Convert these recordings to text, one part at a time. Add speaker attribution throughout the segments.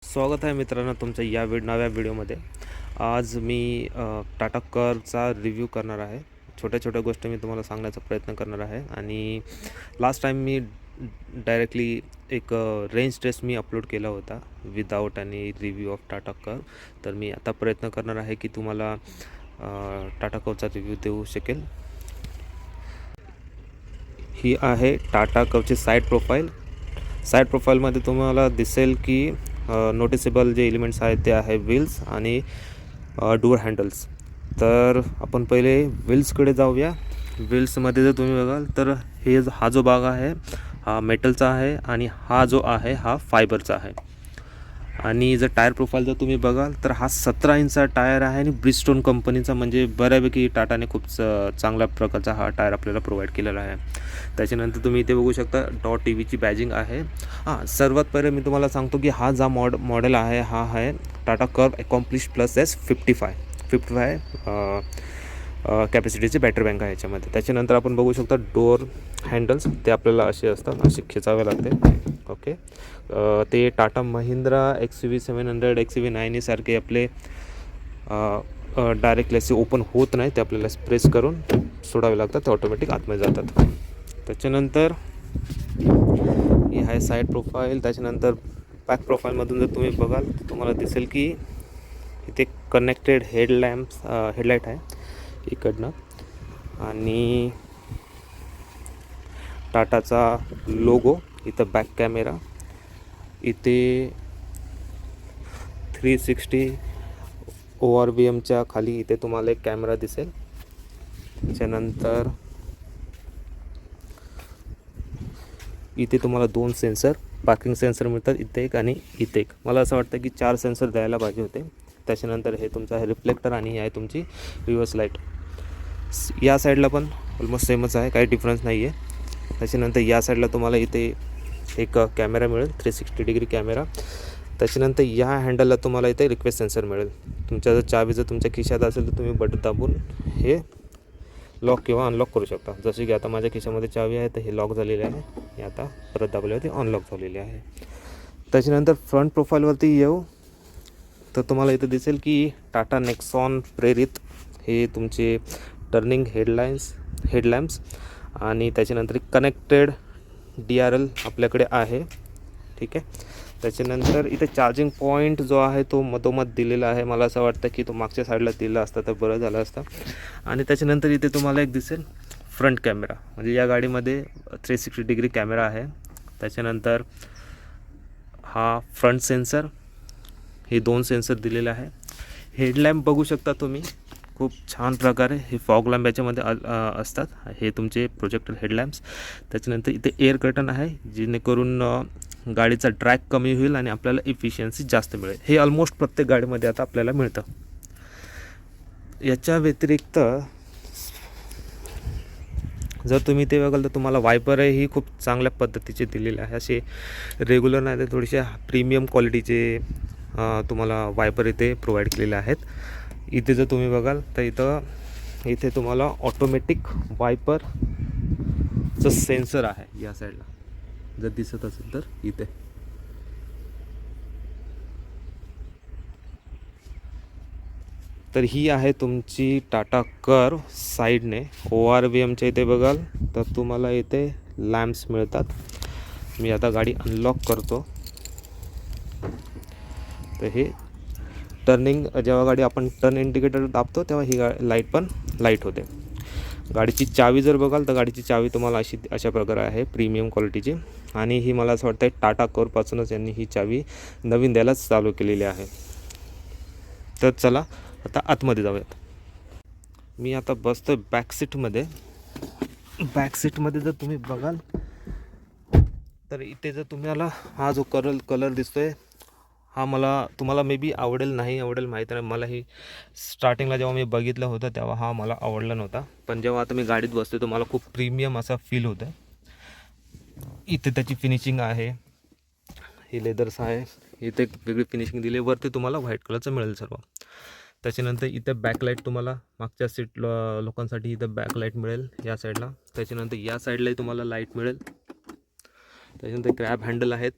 Speaker 1: स्वागत आहे मित्रांनो तुमच्या या नव्या व्हिडिओमध्ये. आज मी टाटा कर्वचा रिव्ह्यू करणार आहे. छोट्या छोट्या गोष्टी मी तुम्हाला सांगण्याचा प्रयत्न करणार आहे. आणि लास्ट टाईम मी डायरेक्टली एक रेंज टेस्ट मी अपलोड केला होता विदाऊट आणि रिव्ह्यू ऑफ टाटा कर्व. तर मी आता प्रयत्न करणार आहे की तुम्हाला टाटा कर्वचा रिव्ह्यू देऊ शकेल. ही आहे टाटा कर्वची साईड प्रोफाईलमध्ये तुम्हाला दिसेल की नोटिसेबल जे एलिमेंट्स आहेत ते आहे व्हील्स आणि डोअर हँडल्स. तर आपण पहिले व्हील्सकडे जाऊया. व्हील्समध्ये जर तुम्ही बघाल तर हा जो भाग आहे हा मेटलचा आहे आणि हा जो आहे हा फायबरचा आहे. आणि जर टायर प्रोफाईल जर तुम्ही बघाल तर हा 17 इंचचा टायर आहे आणि ब्रिजस्टोन कंपनीचा, म्हणजे बऱ्यापैकी टाटाने खूप चांगल्या प्रकारचा हा टायर आपल्याला प्रोव्हाइड केलेला आहे. त्याच्यानंतर तुम्ही इथे बघू शकता .EVची बॅजिंग आहे. सर्वात पहिले मी तुम्हाला सांगतो की हा जा मॉडेल आहे हा आहे Tata Curvv accomplished plus S 55 कॅपॅसिटीची बॅटरी बँक आहे याच्यामध्ये. त्याच्यानंतर आपण बघू शकता डोअर हँडल्स, ते आपल्याला असे असतात, असे खेचावे लागते. ओके, ते टाटा महिंद्रा XUV 700 XUV 9 सारखे आपले डायरेक्टली असे ओपन होत नाही, ते आपल्याला प्रेस करून सोडावे लागतात, ते ऑटोमॅटिक आतमध्ये जातात. त्याच्यानंतर ही आहे साईड प्रोफाईल. त्याच्यानंतर बॅक प्रोफाईलमधून जर तुम्ही बघाल तर तुम्हाला दिसेल की इथे कनेक्टेड हेडलाईट आहे इकडनं, आणि टाटाचा लोगो, इथं बॅक कॅमेरा, इथे 360 ORVMच्या खाली इथे तुम्हाला एक कॅमेरा दिसेल. त्याच्यानंतर इथे तुम्हाला 2 सेन्सर, पार्किंग सेन्सर मिळतात, इथे एक आणि इथे एक. मला असं वाटतं की 4 सेन्सर द्यायला पाहिजे होते. त्याच्यानंतर हे तुमचं आहे रिफ्लेक्टर आणि ही आहे तुमची रिव्हर्स लाईट. या साईडला पण ऑलमोस्ट सेमच आहे, काही डिफरन्स नाही आहे. त्याच्यानंतर या साईडला तुम्हाला इथे एक कॅमेरा मिळेल, 360 डिग्री कॅमेरा. त्याच्यानंतर या हँडलला तुम्हाला इथे रिक्वेस्ट सेन्सर मिळेल. तुमच्या जर चावी जर तुमच्या खिशात असेल तर तुम्ही बटन दाबून हे लॉक किंवा अनलॉक करू शकता. जसे की आता माझ्या खिशामध्ये चावी आहे तर हे लॉक झालेले आहे, हे आता परत दाबल्यावरती अनलॉक झालेली आहे. त्याच्यानंतर फ्रंट प्रोफाईलवरती येऊ तर तुम्हाला इथं दिसेल की टाटा नेक्सॉन प्रेरित हे तुमचे टर्निंग हेडलॅम्प्स आणि त्याच्यानंतर कनेक्टेड DRL आपल्याकडे आहे. ठीक आहे. त्याच्यानंतर इथे चार्जिंग पॉईंट जो आहे तो मधोमध दिलेला आहे. मला असं वाटतं की तो मागच्या साईडला दिला असता तर बरं झालं असतं. आणि त्याच्यानंतर इथे तुम्हाला एक दिसेल फ्रंट कॅमेरा, म्हणजे या गाडीमध्ये 360 डिग्री कॅमेरा आहे. त्याच्यानंतर हा फ्रंट सेन्सर, हे 2 सेन्सर दिलेले आहे. हेडलॅम्प बघू शकता तुम्ही, खूप छान प्रकारे हे फॉग लॅम्प याच्यामध्ये असतात, हे तुमचे प्रोजेक्टर हेडलॅम्प्स. त्याच्यानंतर इथे एअर कर्टन आहे, जेणेकरून गाडीचा ड्रॅग कमी होईल आणि आपल्याला इफिशियन्सी जास्त मिळेल. हे ऑलमोस्ट प्रत्येक गाडीमध्ये आता आपल्याला मिळतं. याच्या व्यतिरिक्त जर तुम्ही ते बघाल तर तुम्हाला वायपरही खूप चांगल्या पद्धतीचे दिलेले आहे. असे रेग्युलर नाही तर थोडेसे प्रीमियम क्वालिटीचे तुम्हाला वायपर इथे प्रोव्हाइड केलेले आहेत. इथे जर तुम्ही बघाल तर इथे तुम्हाला ऑटोमॅटिक वायपरचं सेन्सर आहे या साईडला, जर दिसत असेल तर इथे. तर ही आहे तुमची टाटा कर्व साईडने. ORVMच्या इथे बघाल तर तुम्हाला इथे लॅम्प्स मिळतात. मी आता गाडी अनलॉक करतो. तर हे टर्निंग, जेव्हा गाडी आपण टर्न इंडिकेटर दाबतो तेव्हा ही लाईट पण लाईट होते. गाडीची चावी जर बघाल तर गाडीची चावी तुम्हाला अशा प्रकारे आहे, प्रीमियम क्वालिटीची. आणि ही मला असं वाटतं टाटा कर्वपासूनच यांनी ही चावी नवीन द्यायलाच चालू केलेली आहे. तर चला आता आतमध्ये जाऊयात. मी आता बसतो बॅक सीटमध्ये जर तुम्ही बघाल तर इथे जर तुम्हाला हा जो कलर दिसतोय हा तुम्हाला मे बी आवडेल नाही आवडेल माहीत नाही. मला ही स्टार्टिंगला जेव्हा मी बघितलं होतं तेव्हा हा मला आवडला नव्हता, पण जेव्हा आता मी गाडीत बसतो तर मला खूप प्रीमियम असा फील होतं. इथे त्याची फिनिशिंग आहे, ही लेदर्स आहे, इथे वेगळी फिनिशिंग दिली. वरती तुम्हाला व्हाईट कलरचं मिळेल सर्व. त्याच्यानंतर इथे बॅकलाईट तुम्हाला मागच्या सीट लोकांसाठी इथं बॅकलाईट मिळेल या साईडला. त्याच्यानंतर या साईडलाही तुम्हाला लाईट मिळेल. त्याच्यानंतर ग्रॅब हँडल आहेत,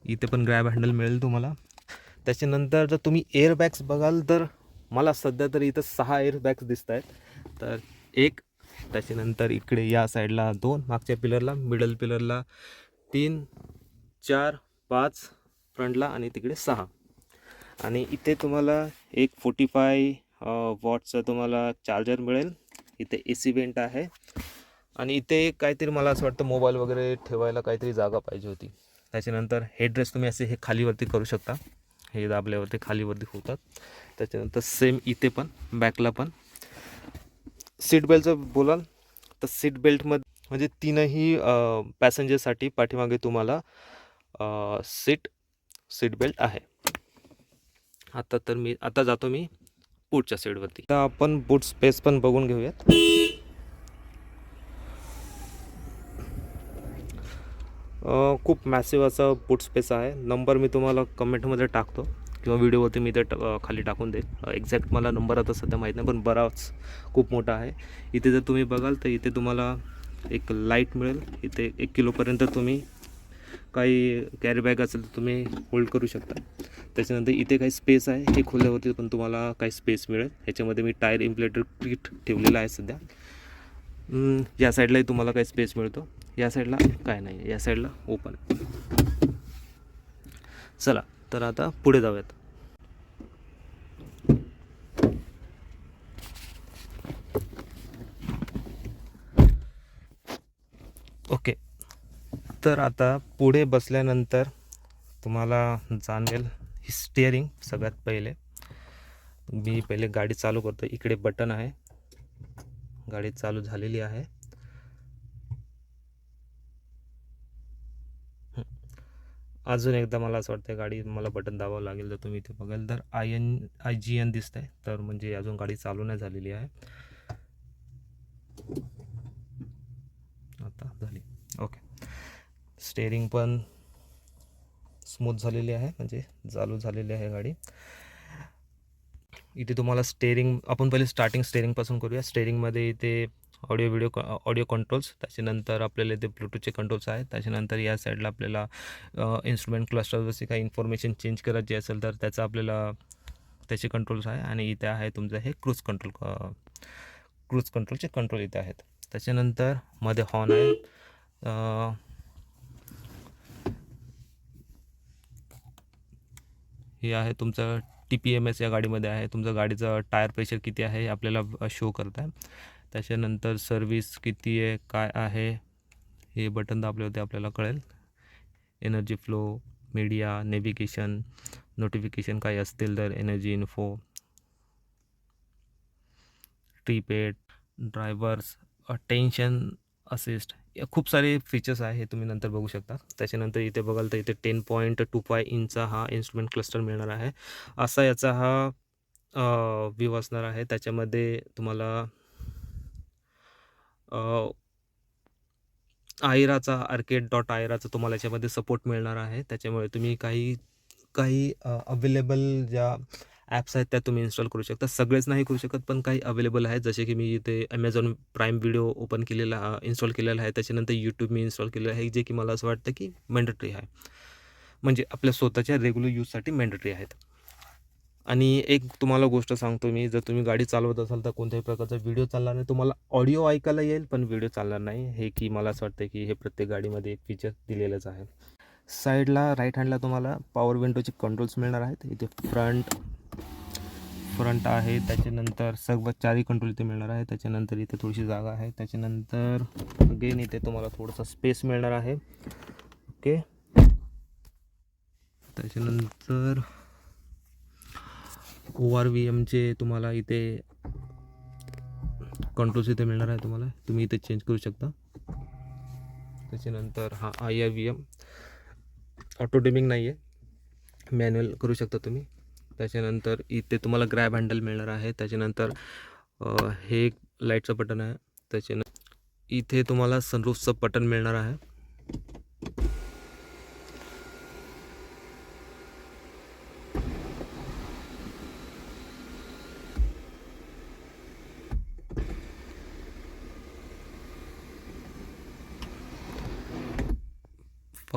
Speaker 1: इथे पण ग्रॅब हँडल मिळेल तुम्हाला. त्याच्यानंतर जर तुम्ही एअरबॅग्स बघाल तर मला सध्या तरी इथं 6 एअरबॅग्स दिसत आहेत. तर एक, त्याच्यानंतर इकडे या साईडला 2, मागच्या पिलरला, मिडल पिलरला 3, 4, 5, फ्रंटला आणि तिकडे 6. आणि इथे तुम्हाला एक 45 वॉटचं तुम्हाला चार्जर मिळेल. इथे AC वेंट आहे आणि इथे काहीतरी मला असं वाटतं मोबाईल वगैरे ठेवायला काहीतरी जागा पाहिजे होती. त्याच्यानंतर हेडरेस्ट तुम्ही असे हे खालीवरती करू शकता, हे दाबल्यावरती खालीवरती होतात. त्याच्यानंतर सेम इथे पण बॅकला पण. सीट बेल्टचं बोलाल तर सीट बेल्टमध्ये म्हणजे 3ही पॅसेंजरसाठी पाठीमागे तुम्हाला सीट बेल्ट आहे. आता जातो मी बूटच्या साईडवरती. आता आपण बूट स्पेस पण बघून घेऊयात. खूप मॅसिव असा बूट स्पेस आहे. नंबर मी तुम्हाला कमेंटमध्ये टाकतो किंवा व्हिडिओवरती मी ते खाली टाकून देईल. एक्झॅक्ट मला नंबर आता सध्या माहीत नाही, पण बराच खूप मोठा आहे. इथे जर तुम्ही बघाल तर इथे तुम्हाला एक लाईट मिळेल. इथे 1 किलोपर्यंत तुम्ही काही कॅरी बॅग असेल तर तुम्ही होल्ड करू शकता. त्याच्यानंतर इथे काही स्पेस आहे, हे खोल्यावरती पण तुम्हाला काही स्पेस मिळेल. ह्याच्यामध्ये मी टायर इन्फ्लेटर किट ठेवलेला आहे सध्या. या साईडलाही तुम्हाला काही स्पेस मिळतो. या साईडला काय नाही आहे, या साईडला ओपन आहे. चला तर आता पुढे जाऊयात. ओके, तर आता पुढे बसल्यानंतर तुम्हाला जाणवेल ही स्टिअरिंग. सगळ्यात पहिले मी पहिले गाडी चालू करतो. इकडे बटन आहे, गाडी चालू झालेली आहे. अजून एकदा मला असं वाटतं गाडी मला बटन दाबावं लागेल. जर तुम्ही इथे बघाल तर IGN दिसत आहे, तर म्हणजे अजून गाडी चालू नाही झालेली आहे. आता झाली. ओके, स्टेअरिंग पण स्मूथ झालेली आहे, म्हणजे चालू झालेली आहे गाडी. इथे तुम्हाला स्टेअरिंग, आपण पहिले स्टेअरिंगपासून करूया. स्टेअरिंगमध्ये इथे ऑडिओ कंट्रोल्स, त्याच्यानंतर आपल्याला इथे ब्लूटूथचे कंट्रोल्स आहेत. त्याच्यानंतर या साईडला आपल्याला इन्स्ट्रुमेंट क्लस्टरवरची काही इन्फॉर्मेशन चेंज करायची असेल तर त्याचे कंट्रोल्स आहे. आणि इथे आहे तुमचं हे क्रूज कंट्रोलचे कंट्रोल इथे आहेत. त्याच्यानंतर मध्ये हॉर्न आहे. हे आहे तुमचं TPMS या गाडीमध्ये आहे. तुमचं गाडीचं टायर प्रेशर किती आहे हे आपल्याला शो करत आहे. त्याच्यानंतर सर्विस किती आहे, काय आहे, हे बटन दाबल्यावरती आपल्याला कळेल. Energy flow, media, navigation, notification काही असतील तर energy info, trip aid, drivers attention assist, खूप सारे फीचर्स आहे, हे तुम्ही नंतर बघू शकता. त्याच्यानंतर इथे बघाल तर इथे 10.25 इंचचा हा इन्स्ट्रुमेंट क्लस्टर मिळणार आहे. असा याचा हा व्ह्यू असणार आहे. त्याच्यामध्ये तुम्हाला आयराचा तुम्हाला याच्यामध्ये सपोर्ट मिळणार आहे. त्याच्यामुळे तुम्ही काही अवेलेबल ज्या ॲप्स आहेत त्या तुम्ही इन्स्टॉल करू शकता. सगळेच नाही करू शकत, पण काही अवेलेबल आहेत. जसे की मी इथे Amazon प्राईम व्हिडिओ इन्स्टॉल केलेला आहे. त्याच्यानंतर YouTube मी इन्स्टॉल केलेलं आहे, जे की मला असं वाटतं की मॅन्डेटरी आहे, म्हणजे आपल्या स्वतःच्या रेग्युलर यूजसाठी मॅन्डेटरी आहेत. आणि एक तुम्हाला गोष्ट सांगतो मी, जर तुम्ही गाडी चालवत असाल तर कोणत्याही प्रकारचा व्हिडिओ चालणार नाही. तुम्हाला ऑडिओ ऐकायला येईल पण व्हिडिओ चालणार नाही. हे की मला असं वाटतं की हे प्रत्येक गाडीमध्ये एक फीचर दिलेलंच आहे. साईडला राईट हँडला तुम्हाला पॉवर विंडोचे कंट्रोल्स मिळणार आहेत. इथे फ्रंट आहे. त्याच्यानंतर सर्व 4ही कंट्रोल इथे मिळणार आहे. त्याच्यानंतर इथे थोडीशी जागा आहे. त्याच्यानंतर अगेन इथे तुम्हाला थोडासा स्पेस मिळणार आहे. ओके, त्याच्यानंतर ORVMचे तुम्हाला इथे कंट्रोल्स इथे मिळणार आहे. तुम्ही इथे चेंज करू शकता. त्याच्यानंतर हा IRVM ऑटो डिमिंग नाही आहे, मॅन्युअल करू शकता तुम्ही. त्याच्यानंतर इथे तुम्हाला ग्रॅब हँडल मिळणार आहे. त्याच्यानंतर हे लाईटचं बटन आहे. त्याच्यानंतर इथे तुम्हाला सनरूफचं बटन मिळणार आहे.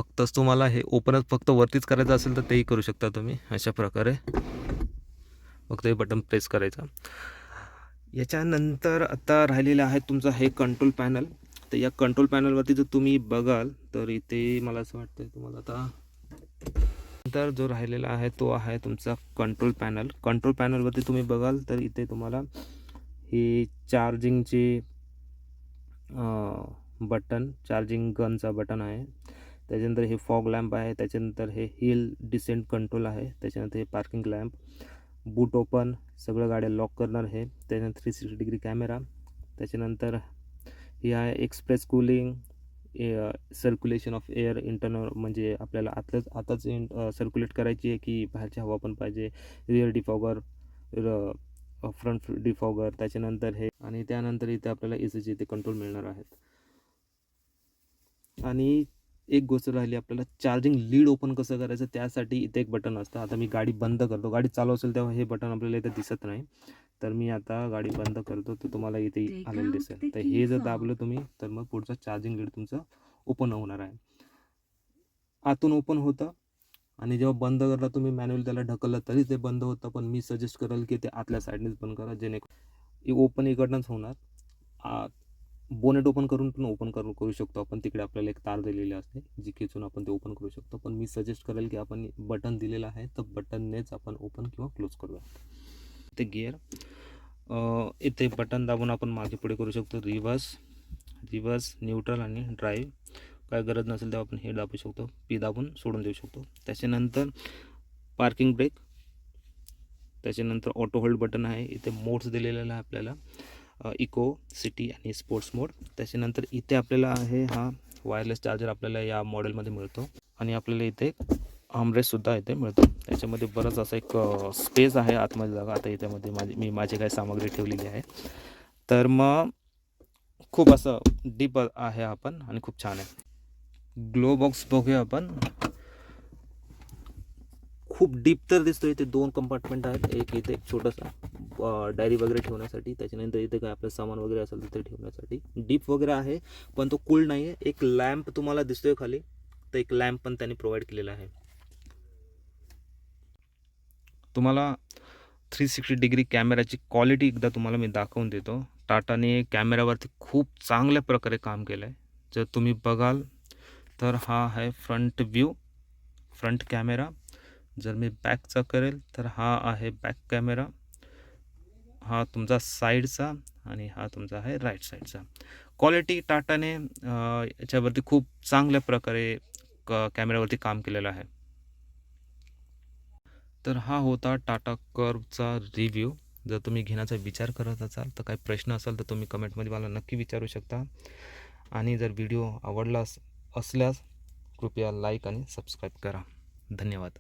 Speaker 1: फक्तच तुम्हाला हे ओपनच फक्त वरतीच करायचं असेल तर तेही करू शकता तुम्ही अशा प्रकारे. फक्त हे बटन प्रेस करायचं. याच्यानंतर आता राहिलेलं आहे तुमचं हे कंट्रोल पॅनल. तर या कंट्रोल पॅनलवरती जर तुम्ही बघाल तर इथे मला असं वाटतं तुम्हाला आता नंतर जो राहिलेला आहे तो आहे तुमचा कंट्रोल पॅनल. कंट्रोल पॅनलवरती तुम्ही बघाल तर इथे तुम्हाला हे चार्जिंगचे बटन, चार्जिंग गनचा बटन आहे. त्याच्यानंतर हे फॉग लॅम्प आहे. त्याच्यानंतर हे हिल डिसेंट कंट्रोल आहे. त्याच्यानंतर हे पार्किंग लॅम्प, बूट ओपन, सगळं गाड्या लॉक करणार हे. त्याच्यानंतर 360 डिग्री कॅमेरा. त्याच्यानंतर हे आहे express cooling, circulation of air internal, म्हणजे आपल्याला आताच सर्क्युलेट करायची आहे की बाहेरची हवा पण पाहिजे. Rear defogger, front defogger. त्याच्यानंतर हे आणि त्यानंतर इथे आपल्याला एसीचे इथे कंट्रोल मिळणार आहेत. आणि एक गोष्ट राहिली आपल्याला चार्जिंग लीड ओपन कसं करायचं, त्यासाठी इथे एक बटन असतं. आता मी गाडी बंद करतो, गाडी चालू असेल तेव्हा हे बटन आपल्याला इथे दिसत नाही. तर मी आता गाडी बंद करतो तर तुम्हाला इथे आलेलं दिसेल. तर हे जर दाबलं तुम्ही तर मग पुढचं चार्जिंग लीड तुमचं ओपन होणार आहे. आतून ओपन होतं आणि जेव्हा बंद करला तुम्ही मॅन्युअली त्याला ढकललं तरी ते बंद होतं. पण मी सजेस्ट करेल की ते आतल्या साईडनेच बंद करा, जेणेकरून ओपन इकडनंच होणार. बोनेट ओपन करून पण ओपन करू शकतो आपण. तिकडे आपल्याला एक तार दिलेली असते जी खेचून आपण ते ओपन करू शकतो. पण मी सजेस्ट करेल की आपण बटन दिलेलं आहे तर बटननेच आपण ओपन किंवा क्लोज करूया. ते गिअर इथे बटन दाबून आपण मागे पुढे करू शकतो. रिव्हर्स, न्यूट्रल आणि ड्राईव्ह. काय गरज नसेल तेव्हा आपण हे दाबू शकतो, पी दाबून सोडून देऊ शकतो. त्याच्यानंतर पार्किंग ब्रेक. त्याच्यानंतर ऑटो होल्ड बटन आहे. इथे मोड्स दिलेला आहे आपल्याला, इको, सिटी आणि स्पोर्ट्स मोड. त्याच्यानंतर इथे आपल्याला आहे हा वायरलेस चार्जर आपल्याला या मॉडेलमध्ये मिळतो. आणि आपल्याला इथे आर्मरेस्टसुद्धा इथे मिळतो. त्याच्यामध्ये बरंच असं एक स्पेस आहे आतमध्ये जागा. आता याच्यामध्ये मी माझी काही सामग्री ठेवलेली आहे. तर मग खूप असं डीप आहे आपण आणि खूप छान आहे. ग्लो बॉक्स बघूया आपण. खूप डीप तर दिसतो. इथे 2 कंपार्टमेंट आहेत. एक इथे एक छोटासा डायरी वगैरे ठेवण्यासाठी. त्याच्यानंतर इथे काय आपलं सामान वगैरे असेल तिथे ठेवण्यासाठी. डीप वगैरे आहे पण तो कूल नाही आहे. एक लॅम्प तुम्हाला दिसतोय खाली, तर एक लॅम्प पण त्यांनी प्रोव्हाइड केलेला आहे. तुम्हाला 360 डिग्री कॅमेराची क्वालिटी एकदा तुम्हाला मी दाखवून देतो. टाटाने कॅमेऱ्यावरती खूप चांगल्या प्रकारे काम केलं आहे. जर तुम्ही बघाल तर हा आहे फ्रंट कॅमेरा. जर मी बॅकचा करेल तर हा आहे बॅक कॅमेरा. हा तुमचा साईडचा आणि हा तुमचा आहे राईट साईडचा. क्वालिटी टाटाने याच्यावरती खूप चांगल्या प्रकारे कॅमेऱ्यावरती काम केलेलं आहे. तर हा होता टाटा कर्वचा रिव्ह्यू. जर तुम्ही घेण्याचा विचार करत असाल तर काही प्रश्न असेल तर तुम्ही कमेंटमध्ये मला नक्की विचारू शकता. आणि जर व्हिडिओ आवडला असल्यास कृपया लाईक आणि सबस्क्राईब करा. धन्यवाद.